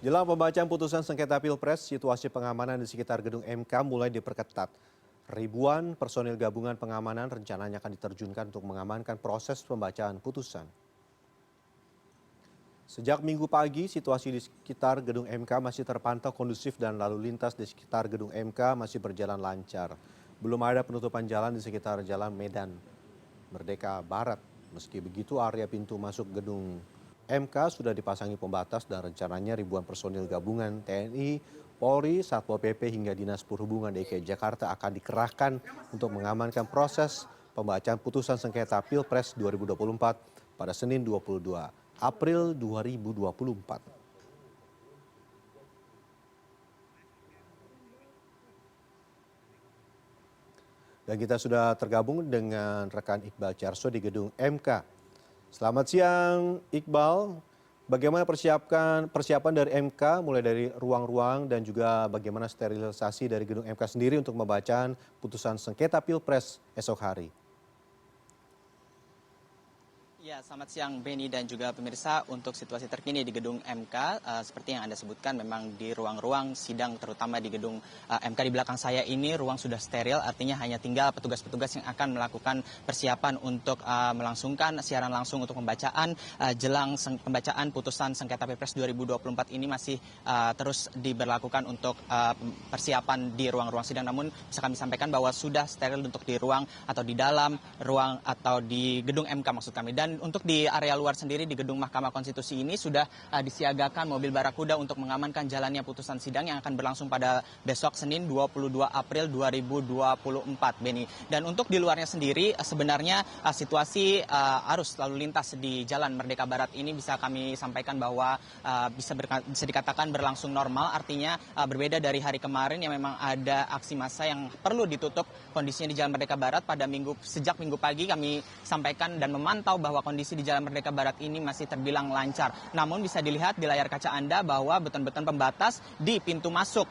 Jelang pembacaan putusan sengketa Pilpres, situasi pengamanan di sekitar gedung MK mulai diperketat. Ribuan personil gabungan pengamanan rencananya akan diterjunkan untuk mengamankan proses pembacaan putusan. Sejak Minggu pagi, situasi di sekitar gedung MK masih terpantau kondusif dan lalu lintas di sekitar gedung MK masih berjalan lancar. Belum ada penutupan jalan di sekitar Jalan Medan Merdeka Barat. Meski begitu, area pintu masuk gedung MK sudah dipasangi pembatas dan rencananya ribuan personil gabungan TNI, Polri, Satpol PP hingga Dinas Perhubungan DKI Jakarta akan dikerahkan untuk mengamankan proses pembacaan putusan sengketa Pilpres 2024 pada Senin 22 April 2024. Dan kita sudah tergabung dengan rekan Iqbal Carso di gedung MK. Selamat siang Iqbal, bagaimana persiapan dari MK mulai dari ruang-ruang dan juga bagaimana sterilisasi dari gedung MK sendiri untuk membacaan putusan sengketa Pilpres esok hari? Ya, selamat siang Beni dan juga pemirsa. Untuk situasi terkini di gedung MK, seperti yang Anda sebutkan memang di ruang-ruang sidang terutama di gedung MK di belakang saya ini ruang sudah steril, artinya hanya tinggal petugas-petugas yang akan melakukan persiapan untuk melangsungkan siaran langsung untuk pembacaan jelang pembacaan putusan sengketa Pilpres 2024 ini masih terus diberlakukan untuk persiapan di ruang-ruang sidang. Namun bisa kami sampaikan bahwa sudah steril untuk di ruang atau di dalam ruang atau di gedung MK maksud kami. Dan untuk di area luar sendiri di gedung Mahkamah Konstitusi ini sudah disiagakan mobil barakuda untuk mengamankan jalannya putusan sidang yang akan berlangsung pada besok Senin 22 April 2024, Beni. Dan untuk di luarnya sendiri sebenarnya situasi arus lalu lintas di Jalan Merdeka Barat ini bisa kami sampaikan bahwa bisa dikatakan berlangsung normal, artinya berbeda dari hari kemarin yang memang ada aksi massa yang perlu ditutup kondisinya di Jalan Merdeka Barat pada sejak minggu pagi kami sampaikan dan memantau bahwa kondisi di Jalan Merdeka Barat ini masih terbilang lancar. Namun bisa dilihat di layar kaca Anda bahwa beton-beton pembatas di pintu masuk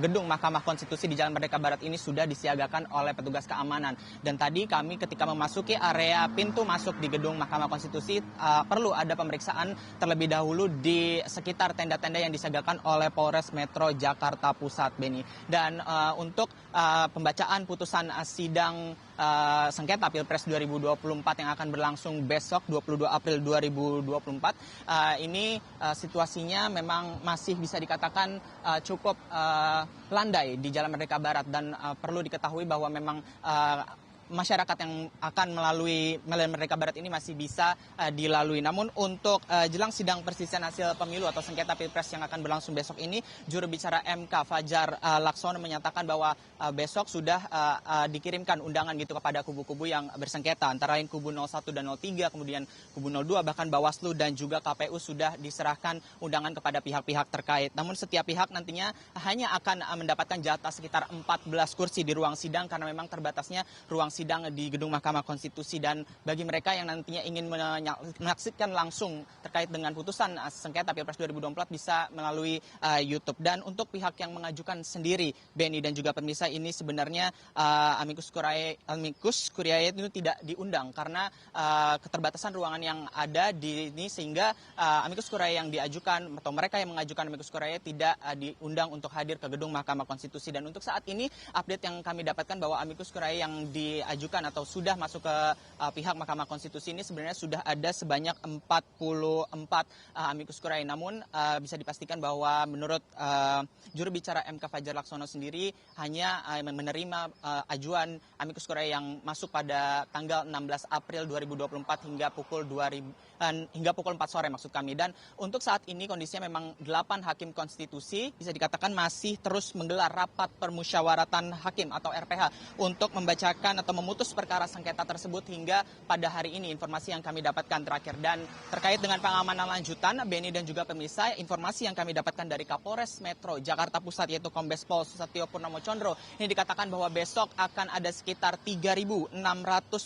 gedung Mahkamah Konstitusi di Jalan Merdeka Barat ini sudah disiagakan oleh petugas keamanan. Dan tadi kami ketika memasuki area pintu masuk di gedung Mahkamah Konstitusi perlu ada pemeriksaan terlebih dahulu di sekitar tenda-tenda yang disiagakan oleh Polres Metro Jakarta Pusat, Beni. Dan untuk pembacaan putusan sidang sengketa Pilpres 2024 yang akan berlangsung besok 22 April 2024 ini situasinya memang masih bisa dikatakan cukup landai di Jalan Merdeka Barat dan perlu diketahui bahwa memang masyarakat yang akan melalui Merdeka Barat ini masih bisa dilalui. Namun untuk jelang sidang perselisihan hasil pemilu atau sengketa Pilpres yang akan berlangsung besok ini, juru bicara MK Fajar Laksono menyatakan bahwa besok sudah dikirimkan undangan gitu kepada kubu-kubu yang bersengketa, antara lain kubu 01 dan 03, kemudian kubu 02, bahkan Bawaslu dan juga KPU sudah diserahkan undangan kepada pihak-pihak terkait. Namun setiap pihak nantinya hanya akan mendapatkan jatah sekitar 14 kursi di ruang sidang karena memang terbatasnya ruang sidang di gedung Mahkamah Konstitusi. Dan bagi mereka yang nantinya ingin menyaksikan langsung terkait dengan putusan sengketa Pilpres 2024 bisa melalui YouTube. Dan untuk pihak yang mengajukan sendiri, Beni dan juga pemirsa, ini sebenarnya amicus curiae itu tidak diundang karena keterbatasan ruangan yang ada di ini, sehingga amicus curiae yang diajukan atau mereka yang mengajukan amicus curiae tidak diundang untuk hadir ke gedung Mahkamah Konstitusi. Dan untuk saat ini update yang kami dapatkan bahwa amicus curiae yang diajukan atau sudah masuk ke pihak Mahkamah Konstitusi ini sebenarnya sudah ada sebanyak 44 amicus curiae. Namun bisa dipastikan bahwa menurut juru bicara MK Fajar Laksono sendiri hanya menerima ajuan amicus curiae yang masuk pada tanggal 16 April 2024 hingga pukul 4 sore maksud kami. Dan untuk saat ini kondisinya memang 8 hakim konstitusi bisa dikatakan masih terus menggelar rapat permusyawaratan hakim atau RPH untuk membacakan atau memutus perkara sengketa tersebut hingga pada hari ini, informasi yang kami dapatkan terakhir. Dan terkait dengan pengamanan lanjutan, Beni dan juga pemirsa, informasi yang kami dapatkan dari Kapolres Metro Jakarta Pusat yaitu Kombes Pol Susatyo Purnomo Condro, ini dikatakan bahwa besok akan ada sekitar 3.600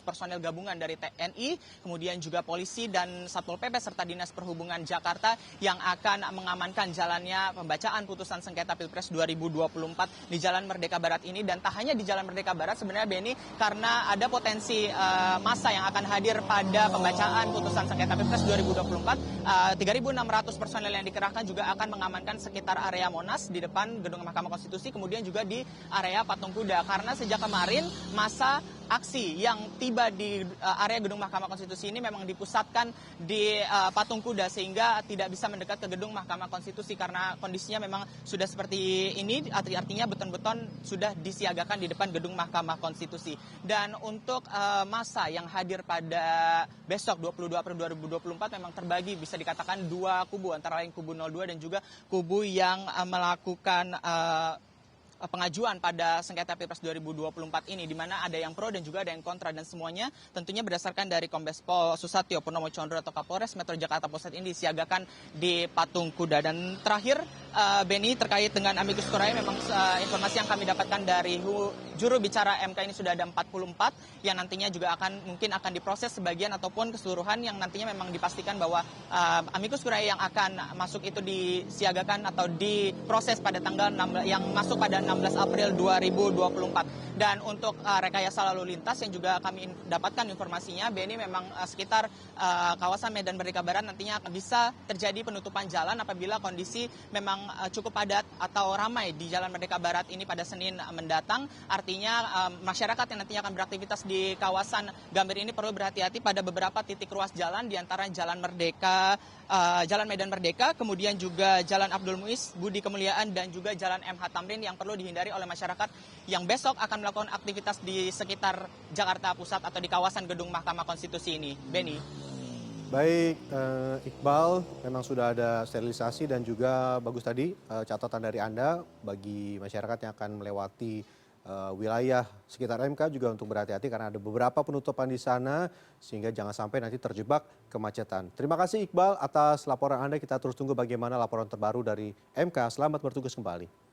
personel gabungan dari TNI, kemudian juga polisi dan Satpol PP serta Dinas Perhubungan Jakarta yang akan mengamankan jalannya pembacaan putusan sengketa Pilpres 2024 di Jalan Merdeka Barat ini. Dan tak hanya di Jalan Merdeka Barat sebenarnya, Beni, karena karena ada potensi massa yang akan hadir pada pembacaan putusan sengketa Pilpres 2024. 3.600 personel yang dikerahkan juga akan mengamankan sekitar area Monas di depan gedung Mahkamah Konstitusi, kemudian juga di area Patung Kuda. Karena sejak kemarin massa aksi yang tiba di area gedung Mahkamah Konstitusi ini memang dipusatkan di Patung Kuda, sehingga tidak bisa mendekat ke gedung Mahkamah Konstitusi karena kondisinya memang sudah seperti ini, artinya beton-beton sudah disiagakan di depan gedung Mahkamah Konstitusi. Dan untuk massa yang hadir pada besok 22 April 2024 memang terbagi, bisa dikatakan dua kubu, antara lain kubu 02 dan juga kubu yang melakukan pengajuan pada sengketa Pilpres 2024 ini, di mana ada yang pro dan juga ada yang kontra, dan semuanya tentunya berdasarkan dari Kombes Pol Susatyo Purnomo Condro atau Kapolres Metro Jakarta Pusat ini disiagakan di Patung Kuda. Dan terakhir, Beni, terkait dengan amicus curiae, memang informasi yang kami dapatkan dari juru bicara MK ini sudah ada 44 yang nantinya juga mungkin akan diproses sebagian ataupun keseluruhan, yang nantinya memang dipastikan bahwa amicus curiae yang akan masuk itu disiagakan atau diproses pada tanggal 16 yang masuk pada 16 April 2024. Dan untuk rekayasa lalu lintas yang juga kami dapatkan informasinya, Beni, memang sekitar kawasan Medan Merdeka Barat nantinya akan bisa terjadi penutupan jalan apabila kondisi memang cukup padat atau ramai di Jalan Merdeka Barat ini pada Senin mendatang. Artinya masyarakat yang nantinya akan beraktivitas di kawasan Gambir ini perlu berhati-hati pada beberapa titik ruas jalan, di antara Jalan Merdeka, Jalan Medan Merdeka, kemudian juga Jalan Abdul Muiz, Budi Kemuliaan, dan juga Jalan MH Tamrin yang perlu dihindari oleh masyarakat yang besok akan melakukan aktivitas di sekitar Jakarta Pusat atau di kawasan gedung Mahkamah Konstitusi ini. Beni. Baik, Iqbal, memang sudah ada sterilisasi dan juga bagus tadi catatan dari Anda bagi masyarakat yang akan melewati wilayah sekitar MK juga untuk berhati-hati karena ada beberapa penutupan di sana sehingga jangan sampai nanti terjebak kemacetan. Terima kasih Iqbal atas laporan Anda. Kita terus tunggu bagaimana laporan terbaru dari MK. Selamat bertugas kembali.